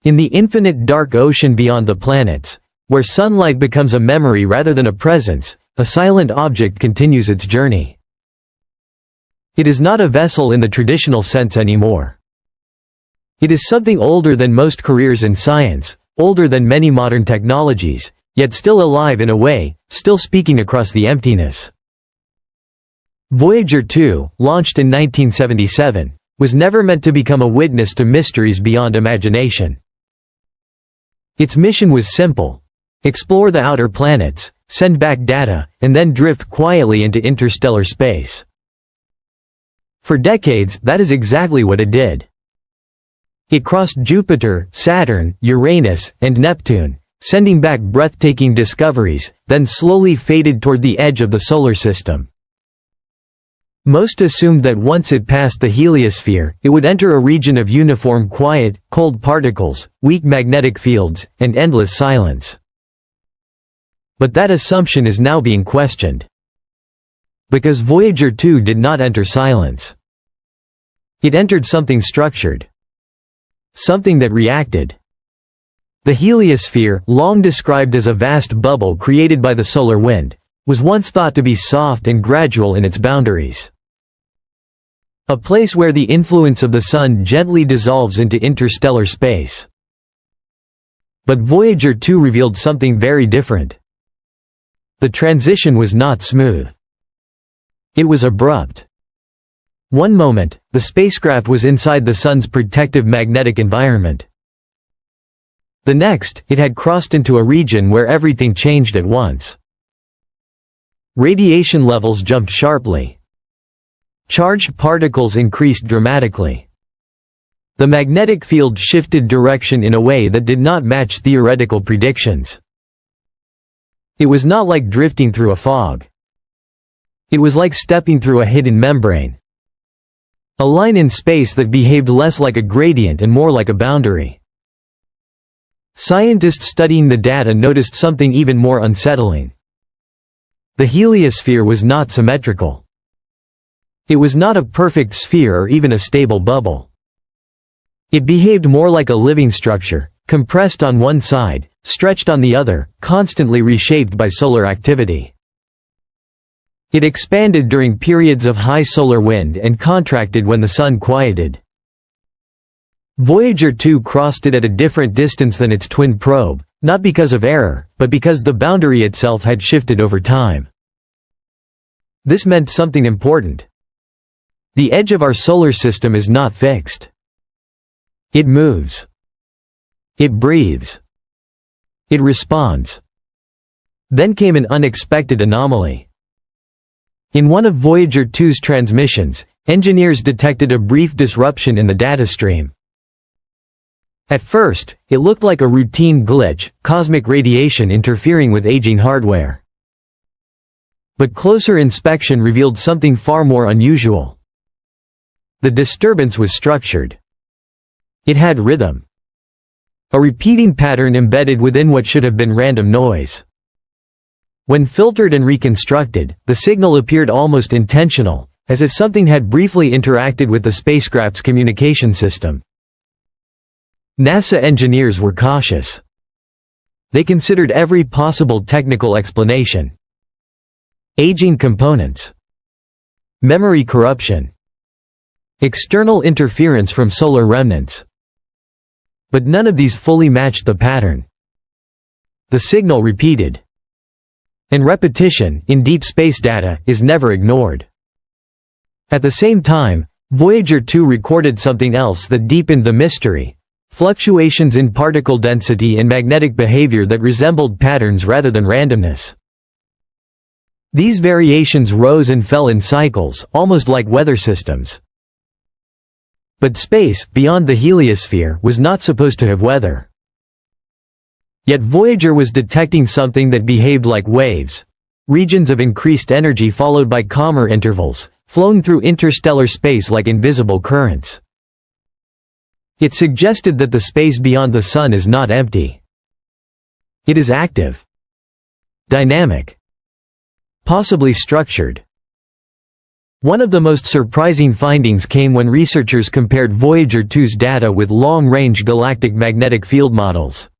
In the infinite dark ocean beyond the planets, where sunlight becomes a memory rather than a presence, a silent object continues its journey. It is not a vessel in the traditional sense anymore. It is something older than most careers in science, older than many modern technologies, yet still alive in a way, still speaking across the emptiness. Voyager 2, launched in 1977, was never meant to become a witness to mysteries beyond imagination. Its mission was simple: explore the outer planets, send back data, and then drift quietly into interstellar space. For decades, that is exactly what it did. It crossed Jupiter, Saturn, Uranus, and Neptune, sending back breathtaking discoveries, then slowly faded toward the edge of the solar system. Most assumed that once it passed the heliosphere, it would enter a region of uniform quiet, cold particles, weak magnetic fields, and endless silence. But that assumption is now being questioned. Because Voyager 2 did not enter silence. It entered something structured. Something that reacted. The heliosphere, long described as a vast bubble created by the solar wind, was once thought to be soft and gradual in its boundaries. A place where the influence of the sun gently dissolves into interstellar space. But Voyager 2 revealed something very different. The transition was not smooth. It was abrupt. One moment, the spacecraft was inside the sun's protective magnetic environment. The next, it had crossed into a region where everything changed at once. Radiation levels jumped sharply. Charged particles increased dramatically. The magnetic field shifted direction in a way that did not match theoretical predictions. It was not like drifting through a fog. It was like stepping through a hidden membrane. A line in space that behaved less like a gradient and more like a boundary. Scientists studying the data noticed something even more unsettling. The heliosphere was not symmetrical. It was not a perfect sphere or even a stable bubble. It behaved more like a living structure, compressed on one side, stretched on the other, constantly reshaped by solar activity. It expanded during periods of high solar wind and contracted when the sun quieted. Voyager 2 crossed it at a different distance than its twin probe, not because of error, but because the boundary itself had shifted over time. This meant something important. The edge of our solar system is not fixed. It moves. It breathes. It responds. Then came an unexpected anomaly. In one of Voyager 2's transmissions, engineers detected a brief disruption in the data stream. At first, it looked like a routine glitch, cosmic radiation interfering with aging hardware. But closer inspection revealed something far more unusual. The disturbance was structured. It had rhythm. A repeating pattern embedded within what should have been random noise. When filtered and reconstructed, the signal appeared almost intentional, as if something had briefly interacted with the spacecraft's communication system. NASA engineers were cautious. They considered every possible technical explanation. Aging components. Memory corruption. External interference from solar remnants. But none of these fully matched the pattern. The signal repeated. And repetition, in deep space data, is never ignored. At the same time, Voyager 2 recorded something else that deepened the mystery: fluctuations in particle density and magnetic behavior that resembled patterns rather than randomness. These variations rose and fell in cycles, almost like weather systems. But space, beyond the heliosphere, was not supposed to have weather. Yet Voyager was detecting something that behaved like waves. Regions of increased energy followed by calmer intervals, flowing through interstellar space like invisible currents. It suggested that the space beyond the sun is not empty. It is active. Dynamic. Possibly structured. One of the most surprising findings came when researchers compared Voyager 2's data with long-range galactic magnetic field models.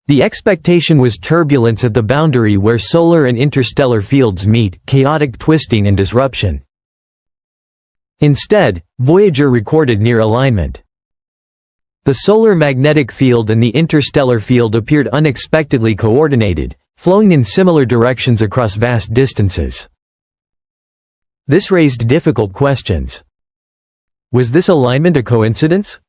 The expectation was turbulence at the boundary where solar and interstellar fields meet, chaotic twisting and disruption. Instead, Voyager recorded near alignment. The solar magnetic field and the interstellar field appeared unexpectedly coordinated, flowing in similar directions across vast distances. This raised difficult questions. Was this alignment a coincidence?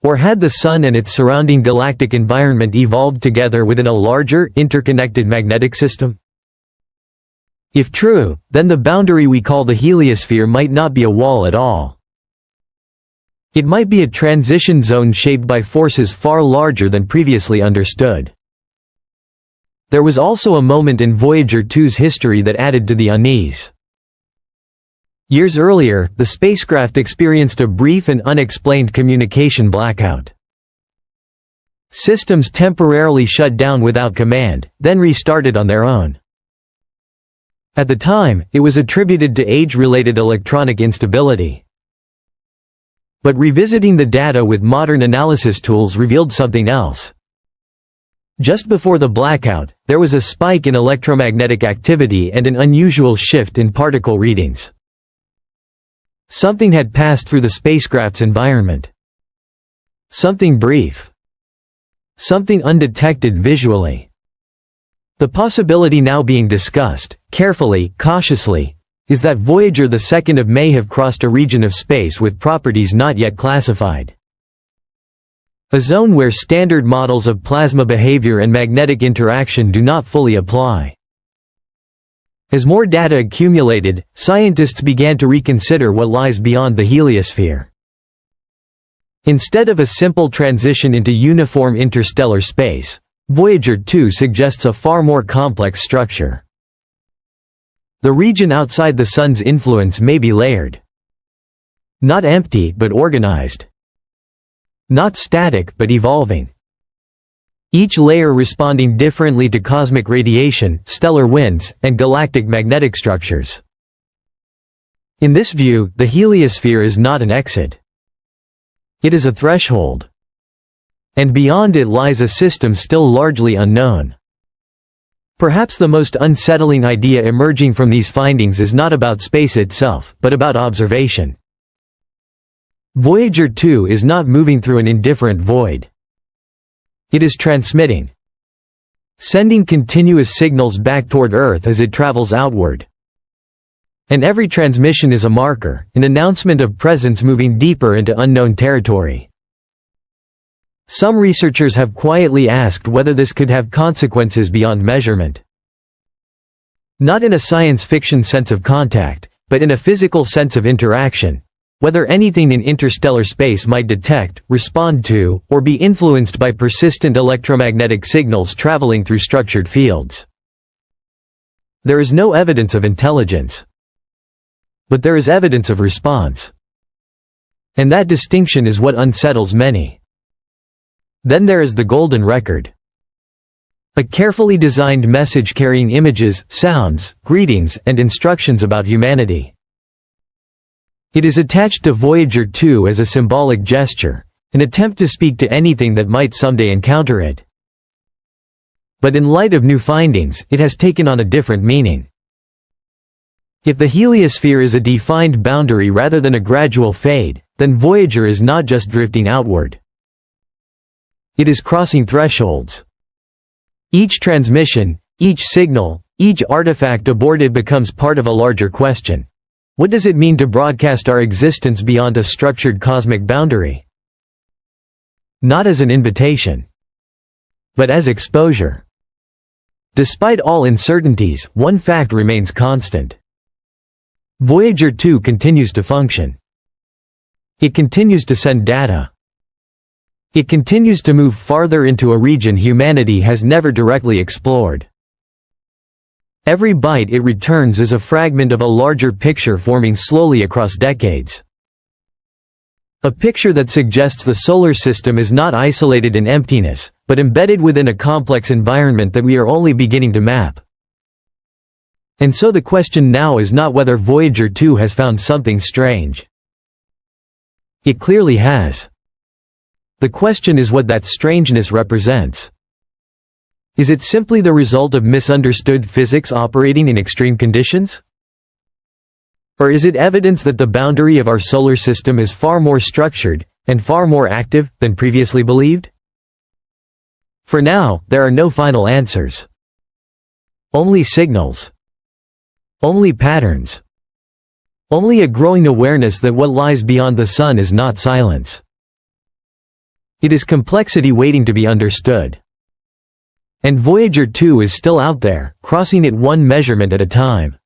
Or had the Sun and its surrounding galactic environment evolved together within a larger, interconnected magnetic system? If true, then the boundary we call the heliosphere might not be a wall at all. It might be a transition zone shaped by forces far larger than previously understood. There was also a moment in Voyager 2's history that added to the unease. Years earlier, the spacecraft experienced a brief and unexplained communication blackout. Systems temporarily shut down without command, then restarted on their own. At the time, it was attributed to age-related electronic instability. But revisiting the data with modern analysis tools revealed something else. Just before the blackout, there was a spike in electromagnetic activity and an unusual shift in particle readings. Something had passed through the spacecraft's environment. Something brief. Something undetected visually. The possibility now being discussed, carefully, cautiously, is that Voyager 2 may have crossed a region of space with properties not yet classified. A zone where standard models of plasma behavior and magnetic interaction do not fully apply. As more data accumulated, scientists began to reconsider what lies beyond the heliosphere. Instead of a simple transition into uniform interstellar space, Voyager 2 suggests a far more complex structure. The region outside the Sun's influence may be layered. Not empty but organized. Not static but evolving. Each layer responding differently to cosmic radiation, stellar winds, and galactic magnetic structures. In this view, the heliosphere is not an exit. It is a threshold. And beyond it lies a system still largely unknown. Perhaps the most unsettling idea emerging from these findings is not about space itself, but about observation. Voyager 2 is not moving through an indifferent void. It is transmitting. Sending continuous signals back toward Earth as it travels outward. And every transmission is a marker, an announcement of presence moving deeper into unknown territory. Some researchers have quietly asked whether this could have consequences beyond measurement. Not in a science fiction sense of contact, but in a physical sense of interaction. Whether anything in interstellar space might detect, respond to, or be influenced by persistent electromagnetic signals traveling through structured fields. There is no evidence of intelligence. But there is evidence of response. And that distinction is what unsettles many. Then there is the golden record. A carefully designed message carrying images, sounds, greetings, and instructions about humanity. It is attached to Voyager 2 as a symbolic gesture, an attempt to speak to anything that might someday encounter it. But in light of new findings, it has taken on a different meaning. If the heliosphere is a defined boundary rather than a gradual fade, then Voyager is not just drifting outward. It is crossing thresholds. Each transmission, each signal, each artifact aborted becomes part of a larger question. What does it mean to broadcast our existence beyond a structured cosmic boundary? Not as an invitation, but as exposure. Despite all uncertainties, one fact remains constant. Voyager 2 continues to function. It continues to send data. It continues to move farther into a region humanity has never directly explored. Every byte it returns is a fragment of a larger picture forming slowly across decades. A picture that suggests the solar system is not isolated in emptiness, but embedded within a complex environment that we are only beginning to map. And so the question now is not whether Voyager 2 has found something strange. It clearly has. The question is what that strangeness represents. Is it simply the result of misunderstood physics operating in extreme conditions? Or is it evidence that the boundary of our solar system is far more structured, and far more active, than previously believed? For now, there are no final answers. Only signals. Only patterns. Only a growing awareness that what lies beyond the sun is not silence. It is complexity waiting to be understood. And Voyager 2 is still out there, crossing it one measurement at a time.